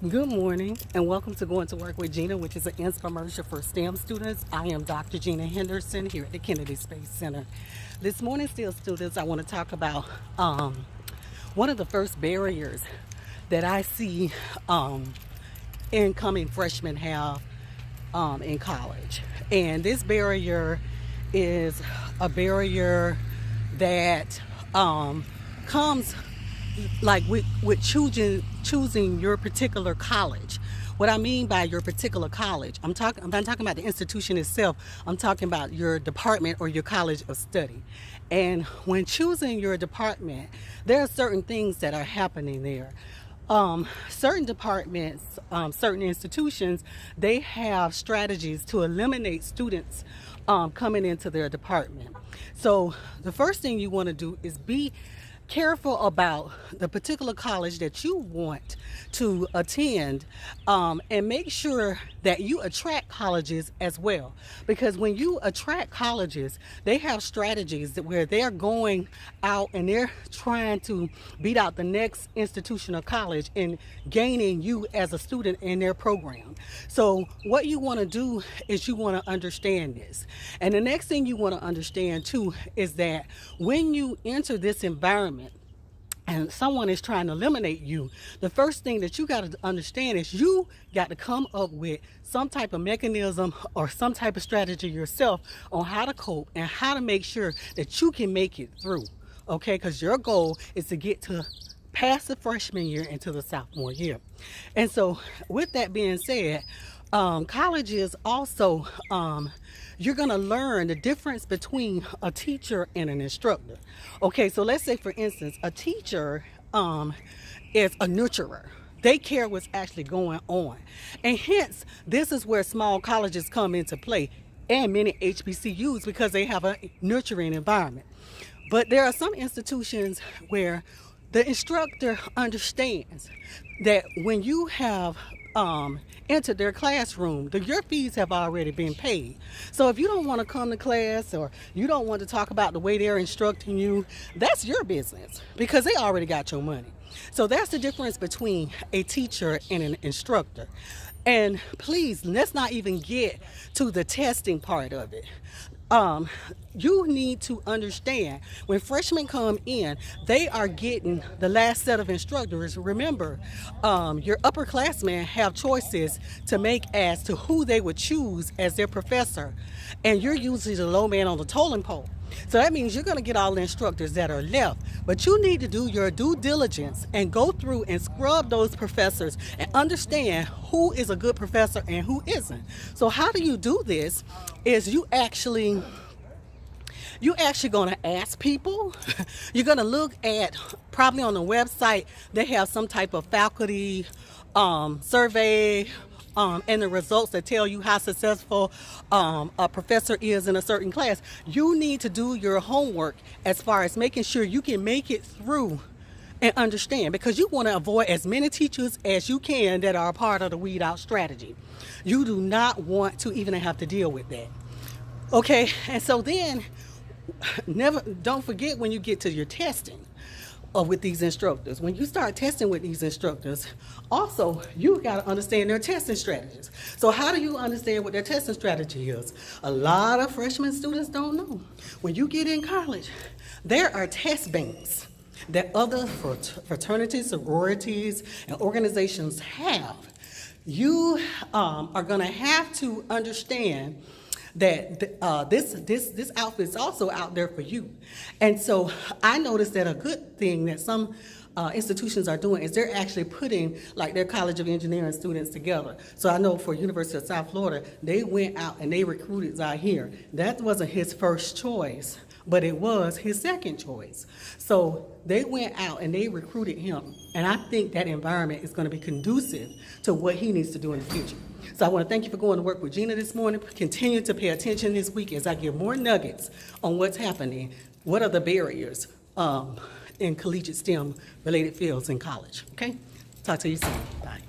Good morning and welcome to Going to Work with Gena, which is an Inspiremercial for STEM students. I am Dr. Gena Henderson here at the Kennedy Space Center. This morning, still students, I want to talk about one of the first barriers that I see incoming freshmen have in college. And this barrier is a barrier that comes like with choosing your particular college. What I mean by your particular college, I'm not talking about the institution itself. I'm talking about your department or your college of study. And when choosing your department, there are certain things that are happening there. Certain departments, certain institutions, they have strategies to eliminate students coming into their department. So the first thing you want to do is be careful about the particular college that you want to attend, and make sure that you attract colleges as well, because when you attract colleges, they have strategies that where they're going out and they're trying to beat out the next institution or college and gaining you as a student in their program. So what you want to do is you want to understand this, and the next thing you want to understand too is that when you enter this environment and someone is trying to eliminate you, the first thing that you got to understand is you got to come up with some type of mechanism or some type of strategy yourself on how to cope and how to make sure that you can make it through, okay? Because your goal is to get to past the freshman year into the sophomore year. And so with that being said, colleges also, you're going to learn the difference between a teacher and an instructor. Okay, so let's say, for instance, a teacher is a nurturer. They care what's actually going on. And hence, this is where small colleges come into play and many HBCUs, because they have a nurturing environment. But there are some institutions where the instructor understands that when you have entered their classroom, your fees have already been paid. So if you don't want to come to class or you don't want to talk about the way they're instructing you, that's your business, because they already got your money. So that's the difference between a teacher and an instructor. And please, let's not even get to the testing part of it. You need to understand, when freshmen come in, they are getting the last set of instructors. Remember, your upperclassmen have choices to make as to who they would choose as their professor, and you're usually the low man on the totem pole. So that means you're going to get all the instructors that are left, but you need to do your due diligence and go through and scrub those professors and understand who is a good professor and who isn't. So how do you do this is you actually going to ask people. You're going to look at, probably on the website, they have some type of faculty survey, and the results that tell you how successful a professor is in a certain class. You need to do your homework as far as making sure you can make it through and understand, because you want to avoid as many teachers as you can that are a part of the weed out strategy. You do not want to even have to deal with that. Okay, and so then don't forget, when you get to your testing with these instructors, when you start testing with these instructors, also you got to understand their testing strategies. So how do you understand what their testing strategy is? A lot of freshman students don't know. When you get in college, there are test banks that other fraternities, sororities, and organizations have. You are going to have to understand that this outfit is also out there for you. And so I noticed that a good thing that some institutions are doing is they're actually putting like their College of Engineering students together. So I know for University of South Florida, they went out and they recruited Zahir. That wasn't his first choice, but it was his second choice. So they went out and they recruited him. And I think that environment is going to be conducive to what he needs to do in the future. So I want to thank you for going to work with Gena this morning. Continue to pay attention this week as I give more nuggets on what's happening. What are the barriers in collegiate STEM related fields in college? Okay? Talk to you soon. Bye.